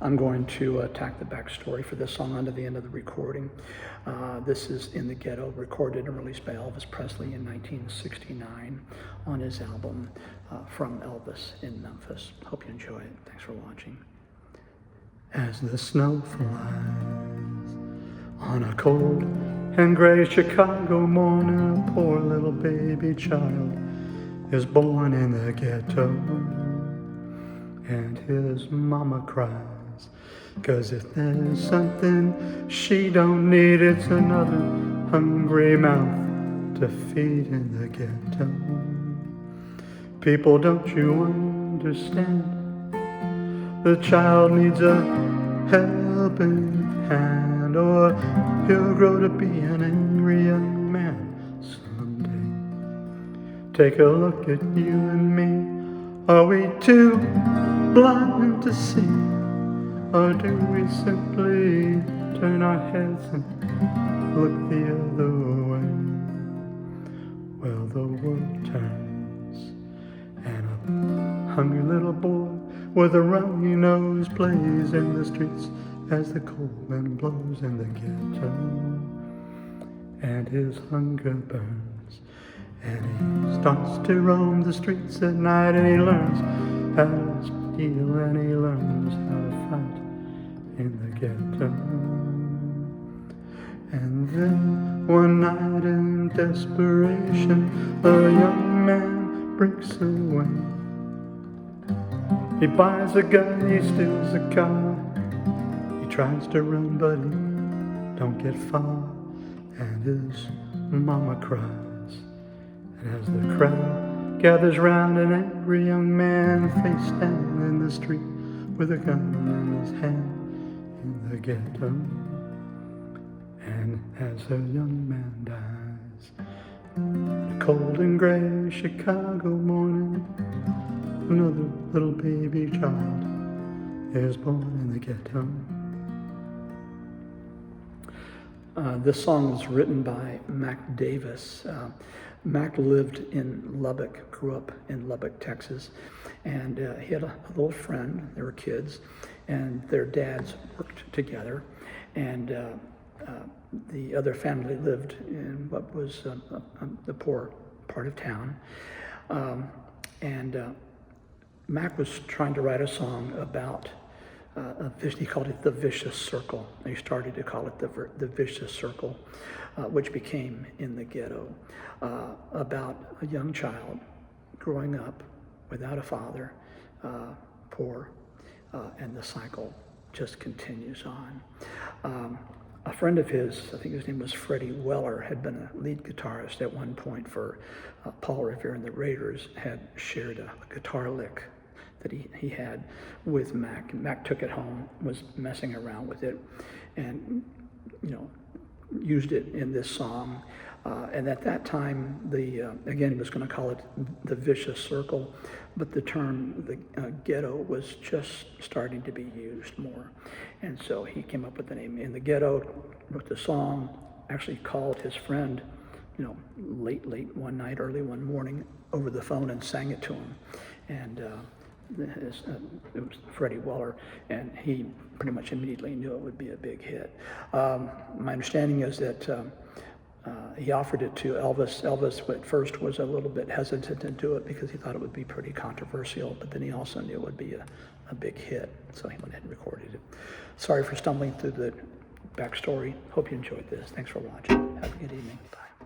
I'm going to tack the backstory for this song onto the end of the recording. This is In the Ghetto, recorded and released by Elvis Presley in 1969 on his album From Elvis in Memphis. Hope you enjoy it. Thanks for watching. As the snow flies on a cold and gray Chicago morning, a poor little baby child is born in the ghetto, and his mama cries, 'cause if there's something she don't need, it's another hungry mouth to feed in the ghetto. People, don't you understand? The child needs a helping hand, or he'll grow to be an angry young man someday. Take a look at you and me. Are we too blind to see? Or do we simply turn our heads and look the other way? Well, the world turns, and a hungry little boy with a runny nose plays in the streets as the cold wind blows in the ghetto. And his hunger burns, and he starts to roam the streets at night, and he learns how to steal, and he learns how to fight in the ghetto. And then one night in desperation, a young man breaks away. He buys a gun, he steals a car, he tries to run but he don't get far, and his mama cries. And as the crowd gathers round, an angry young man face down in the street with a gun in his hand in the ghetto. And as a young man dies, in a cold and gray Chicago morning, another little baby child is born in the ghetto. This song was written by Mac Davis. Mac lived in Lubbock, grew up in Lubbock, Texas, and he had a little friend. They were kids, and their dads worked together, and the other family lived in what was the poor part of town. Mac was trying to write a song about he called it the vicious circle. He started to call it the vicious circle, which became In the Ghetto, about a young child growing up without a father, poor, and the cycle just continues on. A friend of his, I think his name was Freddie Weller, had been a lead guitarist at one point for Paul Revere and the Raiders, had shared a guitar lick that he had with Mac. And Mac took it home, was messing around with it, and used it in this song. And at that time, again, he was going to call it the vicious circle, but the term the ghetto was just starting to be used more. And so he came up with the name In the Ghetto, wrote the song, actually called his friend, late one night, early one morning, over the phone and sang it to him. And it was Freddie Weller, and he pretty much immediately knew it would be a big hit. My understanding is that he offered it to Elvis. Elvis at first was a little bit hesitant to do it because he thought it would be pretty controversial, but then he also knew it would be a big hit, so he went ahead and recorded it. Sorry for stumbling through the backstory. Hope you enjoyed this. Thanks for watching. Have a good evening. Bye.